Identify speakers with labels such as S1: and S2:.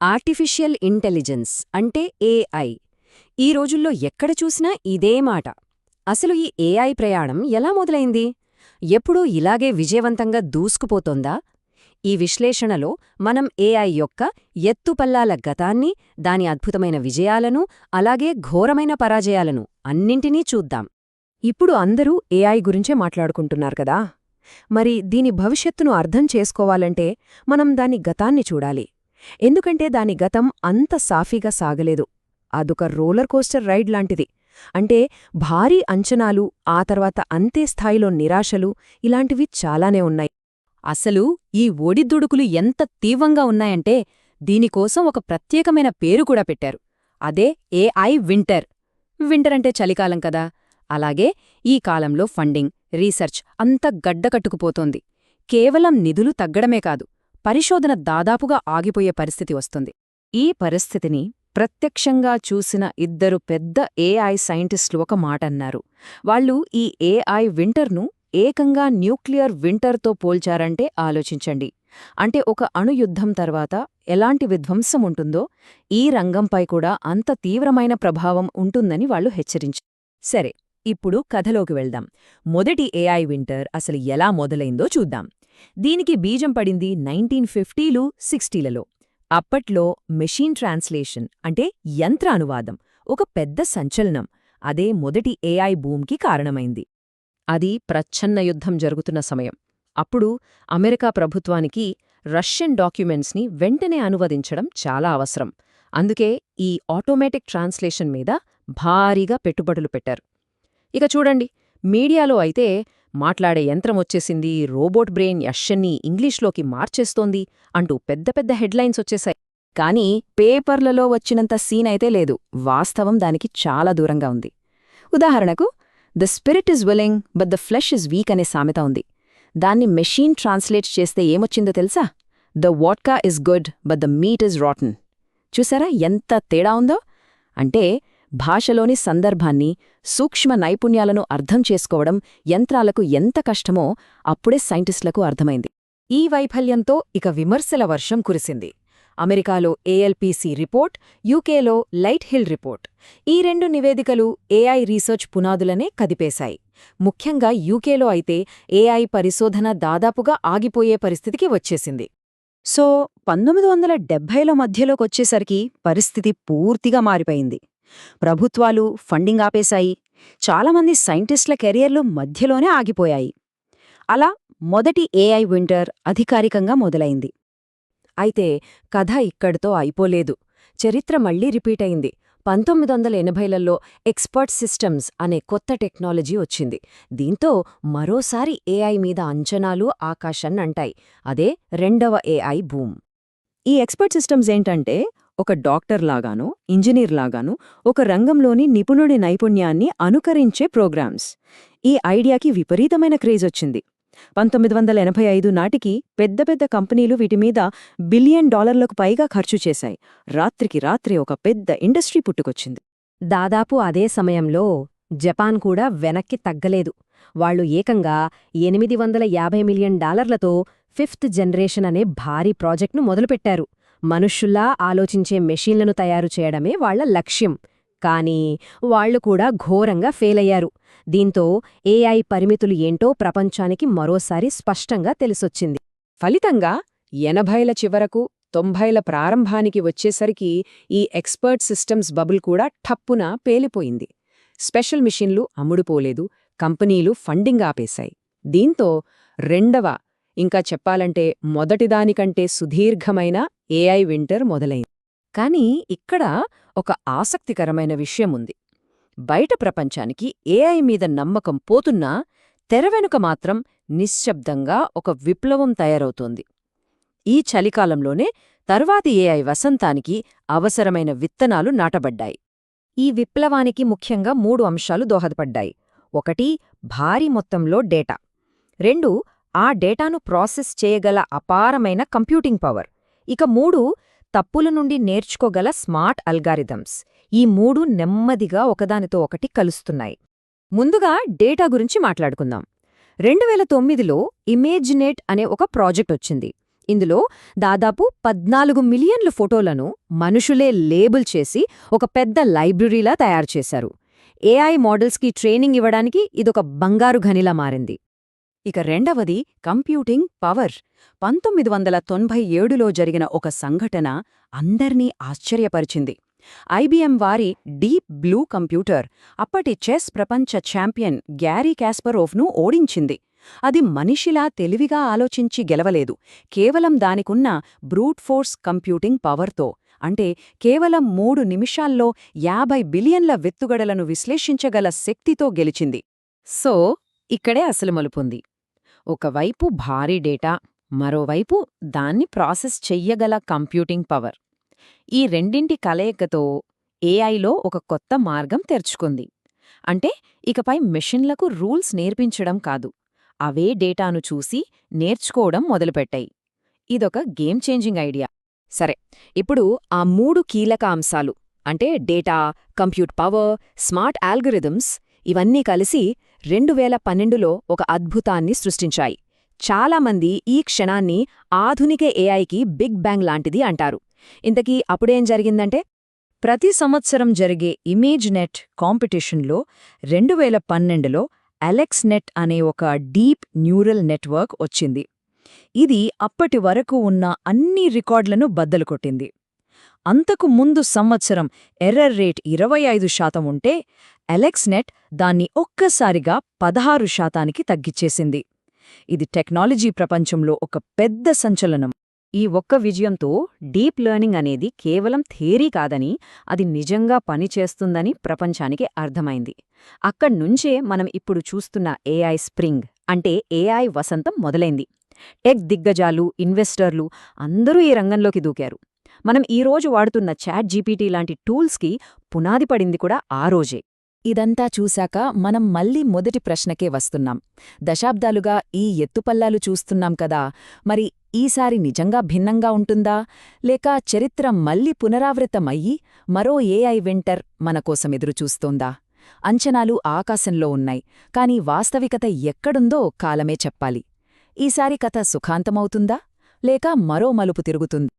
S1: Artificial intelligence అంటే AI. ఈ రోజుల్లో ఎక్కడ చూసినా ఇదే మాట. అసలు ఈ ఏఐ ప్రయాణం ఎలా మొదలైంది? ఎప్పుడూ ఇలాగే విజయవంతంగా దూసుకుపోతోందా? ఈ విశ్లేషణలో మనం ఏఐ యొక్క ఎత్తుపల్లాల గతాన్ని, దాని అద్భుతమైన విజయాలను, అలాగే ఘోరమైన పరాజయాలను అన్నింటినీ చూద్దాం.
S2: ఇప్పుడు అందరూ ఏఐ గురించే మాట్లాడుకుంటున్నారు కదా. మరి దీని భవిష్యత్తును అర్థం చేసుకోవాలంటే మనం దాని గతాన్ని చూడాలి. ఎందుకంటే దాని గతం అంత సాఫీగా సాగలేదు. అదొక రోలర్ కోస్టర్ రైడ్ లాంటిది. అంటే భారీ అంచనాలు, ఆ తర్వాత అంతే స్థాయిలో నిరాశలు, ఇలాంటివి చాలానే ఉన్నాయి.
S1: అసలు ఈ ఒడిదుడుకులు ఎంత తీవ్రంగా ఉన్నాయంటే దీనికోసం ఒక ప్రత్యేకమైన పేరు కూడా పెట్టారు. అదే ఏఐ వింటర్. వింటర్ అంటే చలికాలం కదా. అలాగే ఈ కాలంలో ఫండింగ్, రీసెర్చ్ అంత గడ్డకట్టుకుపోతోంది. కేవలం నిధులు తగ్గడమే కాదు, పరిశోధన దాదాపుగా ఆగిపోయే పరిస్థితి వస్తుంది. ఈ పరిస్థితిని ప్రత్యక్షంగా చూసిన ఇద్దరు పెద్ద ఏఐ సైంటిస్టులు ఒక మాటన్నారు. వాళ్ళు ఈ ఏఐ వింటర్ను ఏకంగా న్యూక్లియర్ వింటర్తో పోల్చారంటే ఆలోచించండి. అంటే ఒక అణుయుద్ధం తర్వాత ఎలాంటి విధ్వంసం ఉంటుందో, ఈ రంగంపై కూడా అంత తీవ్రమైన ప్రభావం ఉంటుందని వాళ్ళు హెచ్చరించారు. సరే, ఇప్పుడు కథలోకి వెళ్దాం. మొదటి ఏఐ వింటర్ అసలు ఎలా మొదలైందో చూద్దాం. దీనికి బీజం పడింది 1950లు, 60లలో. అప్పట్లో మెషీన్ ట్రాన్స్లేషన్ అంటే యంత్ర అనువాదం ఒక పెద్ద సంచలనం. అదే మొదటి ఏఐ బూమ్కి కారణమైంది. అది ప్రచ్ఛన్న యుద్ధం జరుగుతున్న సమయం. అప్పుడు అమెరికా ప్రభుత్వానికి రష్యన్ డాక్యుమెంట్స్ని వెంటనే అనువదించడం చాలా అవసరం. అందుకే ఈ ఆటోమేటిక్ ట్రాన్స్లేషన్ మీద భారీగా పెట్టుబడులు పెట్టారు. ఇక చూడండి, మీడియాలో అయితే మాట్లాడే యంత్రమొచ్చేసింది, రోబోట్ బ్రెయిన్ యశ్షన్ని ఇంగ్లీష్లోకి మార్చేస్తోంది అంటూ పెద్ద పెద్ద హెడ్లైన్స్ వచ్చేశాయి. కానీ పేపర్లలో వచ్చినంత సీన్ అయితే లేదు. వాస్తవం దానికి చాలా దూరంగా ఉంది. ఉదాహరణకు, the spirit is willing but the flesh is week అనే సామెత ఉంది. దాన్ని మెషీన్ ట్రాన్స్లేట్ చేస్తే ఏమొచ్చిందో తెలుసా? The vodka is good but the meet is rotten. చూసారా ఎంత తేడా ఉందో? అంటే భాషలోని సందర్భాన్ని, సూక్ష్మ నైపుణ్యాలను అర్థం చేసుకోవడం యంత్రాలకు ఎంత కష్టమో అప్పుడే సైంటిస్టులకు అర్థమైంది. ఈ వైఫల్యంతో ఇక విమర్శల వర్షం కురిసింది. అమెరికాలో ఏఎల్పీసీ రిపోర్ట్, యూకేలో లైట్ హిల్ రిపోర్ట్. ఈ రెండు నివేదికలు ఏఐ రీసెర్చ్ పునాదులనే కదిపేశాయి. ముఖ్యంగా యూకేలో అయితే ఏఐ పరిశోధన దాదాపుగా ఆగిపోయే పరిస్థితికి వచ్చేసింది. సో 1970ల మధ్యలోకొచ్చేసరికి పరిస్థితి పూర్తిగా మారిపోయింది. ప్రభుత్వాలు ఫండింగ్ ఆపేశాయి. చాలామంది సైంటిస్టుల కెరియర్లు మధ్యలోనే ఆగిపోయాయి. అలా మొదటి ఏఐ వింటర్ అధికారికంగా మొదలైంది. అయితే కథ ఇక్కడితో అయిపోలేదు. చరిత్ర మళ్లీ రిపీట్ అయింది. 1980లలో ఎక్స్పర్ట్ సిస్టమ్స్ అనే కొత్త టెక్నాలజీ వచ్చింది. దీంతో మరోసారి ఏఐ మీద అంచనాలు ఆకాశాన్నంటాయి. అదే రెండవ ఏఐ బూమ్. ఈ ఎక్స్పర్ట్ సిస్టమ్స్ ఏంటంటే, ఒక డాక్టర్ లాగానో, ఇంజనీర్ లాగానో ఒక రంగంలోని నిపుణుడి నైపుణ్యాన్ని అనుకరించే ప్రోగ్రామ్స్. ఈ ఐడియాకి విపరీతమైన క్రేజ్ వచ్చింది. 1985 నాటికి పెద్ద పెద్ద కంపెనీలు వీటిమీద $1 బిలియన్ పైగా ఖర్చు చేశాయి. రాత్రికి రాత్రి ఒక పెద్ద ఇండస్ట్రీ పుట్టుకొచ్చింది. దాదాపు అదే సమయంలో జపాన్ కూడా వెనక్కి తగ్గలేదు. వాళ్లు ఏకంగా $850 మిలియన్ ఫిఫ్త్ జనరేషన్ అనే భారీ ప్రాజెక్ట్ను మొదలుపెట్టారు. మనుష్యుల్లా ఆలోచించే మెషీన్లను తయారు చేయడమే వాళ్ల లక్ష్యం. కానీ వాళ్లు కూడా ఘోరంగా ఫెయిలయ్యారు. దీంతో ఏఐ పరిమితులు ఏంటో ప్రపంచానికి మరోసారి స్పష్టంగా తెలిసొచ్చింది.
S2: ఫలితంగా 80ల చివరకు 90ల ప్రారంభానికి వచ్చేసరికి ఈ ఎక్స్పర్ట్ సిస్టమ్స్ బబుల్ కూడా ఠప్పున పేలిపోయింది. స్పెషల్ మిషన్లు అమ్ముడుపోలేదు, కంపెనీలు ఫండింగ్ ఆపేశాయి. దీంతో రెండవ, ఇంకా చెప్పాలంటే మొదటిదానికంటే సుదీర్ఘమైన ఏఐ వింటర్ మొదలైంది. కానీ ఇక్కడ ఒక ఆసక్తికరమైన విషయముంది. బయట ప్రపంచానికి ఏఐ మీద నమ్మకం పోతున్నా తెరవెనుక మాత్రం నిశ్శబ్దంగా ఒక విప్లవం తయారవుతోంది. ఈ చలికాలంలోనే తర్వాతి ఏఐ వసంతానికి అవసరమైన విత్తనాలు నాటబడ్డాయి. ఈ విప్లవానికి ముఖ్యంగా 3 అంశాలు దోహదపడ్డాయి. 1 భారీ మొత్తంలో డేటా. 2 ఆ డేటాను ప్రాసెస్ చేయగల అపారమైన కంప్యూటింగ్ పవర్. ఇక 3 తప్పుల నుండి నేర్చుకోగల స్మార్ట్ అల్గారిథమ్స్. ఈ 3 నెమ్మదిగా ఒకదానితో ఒకటి కలుస్తున్నాయి. ముందుగా డేటా గురించి మాట్లాడుకుందాం. 2009లో ఇమేజినేట్ అనే ఒక ప్రాజెక్ట్ వచ్చింది.
S1: ఇందులో దాదాపు 14 మిలియన్లు ఫోటోలను మనుషులే లేబుల్ చేసి ఒక పెద్ద లైబ్రరీలా తయారుచేశారు. ఏఐ మోడల్స్కి ట్రైనింగ్ ఇవ్వడానికి ఇదొక బంగారు గనిలా మారింది. ఇక రెండవది కంప్యూటింగ్ పవర్. 1997లో జరిగిన ఒక సంఘటన అందర్నీ ఆశ్చర్యపరిచింది. ఐబిఎం వారి డీప్ బ్లూ కంప్యూటర్ అప్పటి చెస్ ప్రపంచ ఛాంపియన్ గ్యారీ కాస్పరోవ్ను ఓడించింది. అది మనిషిలా తెలివిగా ఆలోచించి గెలవలేదు, కేవలం దానికున్న బ్రూట్ ఫోర్స్ కంప్యూటింగ్ పవర్తో. అంటే కేవలం 3 నిమిషాల్లో 50 బిలియన్ల వెత్తుగడలను విశ్లేషించగల శక్తితో గెలిచింది.
S2: సో ఇక్కడే అసలు మలుపుంది. ఒకవైపు భారీ డేటా, మరోవైపు దాన్ని ప్రాసెస్ చెయ్యగల కంప్యూటింగ్ పవర్. ఈ రెండింటి కలయికతో ఏఐలో ఒక కొత్త మార్గం తెరుచుకుంది. అంటే ఇకపై మెషిన్లకు రూల్స్ నేర్పించడం కాదు, అవే డేటాను చూసి నేర్చుకోవడం మొదలుపెట్టాయి. ఇదొక గేమ్ చేంజింగ్ ఐడియా.
S1: సరే, ఇప్పుడు ఆ 3 కీలక అంశాలు అంటే data, compute power, smart algorithms ఇవన్నీ కలిసి 2012లో ఒక అద్భుతాన్ని సృష్టించాయి. చాలామంది ఈ క్షణాన్ని ఆధునిక ఏఐకి బిగ్ బ్యాంగ్ లాంటిది అంటారు. ఇంతకీ అప్పుడేం జరిగిందంటే, ప్రతి సంవత్సరం జరిగే ఇమేజ్ నెట్ కాంపిటీషన్లో 2012లో అలెక్స్నెట్ అనే ఒక డీప్ న్యూరల్ నెట్వర్క్ వచ్చింది. ఇది అప్పటి వరకు ఉన్న అన్ని రికార్డులను బద్దలుకొట్టింది. అంతకు ముందు సంవత్సరం ఎర్రర్ రేట్ 25% ఉంటే అలెక్స్నెట్ దాన్ని ఒక్కసారిగా 16% తగ్గిచ్చేసింది. ఇది టెక్నాలజీ ప్రపంచంలో ఒక పెద్ద సంచలనం. ఈ ఒక్క విజయంతో డీప్ లెర్నింగ్ అనేది కేవలం థియరీ కాదని, అది నిజంగా పనిచేస్తుందని ప్రపంచానికి అర్థమైంది. అక్కడ్నుంచే మనం ఇప్పుడు చూస్తున్న ఏఐ స్ప్రింగ్ అంటే ఏఐ వసంతం మొదలైంది. టెక్ దిగ్గజాలు, ఇన్వెస్టర్లు అందరూ ఈ రంగంలోకి దూకారు. మనం ఈరోజు వాడుతున్న చాట్ జీపీటీ లాంటి టూల్స్కి పునాది పడింది కూడా ఆ రోజే. ఇదంతా చూశాక మనం మళ్ళీ మొదటి ప్రశ్నకే వస్తున్నాం. దశాబ్దాలుగా ఈ ఎత్తుపల్లాలు చూస్తున్నాం కదా, మరి ఈసారి నిజంగా భిన్నంగా ఉంటుందా? లేక చరిత్ర మళ్ళీ పునరావృతమయ్యి మరో ఏఐ వింటర్ మనకోసం ఎదురుచూస్తోందా? అంచనాలు ఆకాశంలో ఉన్నాయి, కానీ వాస్తవికత ఎక్కడుందో కాలమే చెప్పాలి. ఈసారి కథ సుఖాంతమవుతుందా? లేక మరో మలుపు తిరుగుతుందా?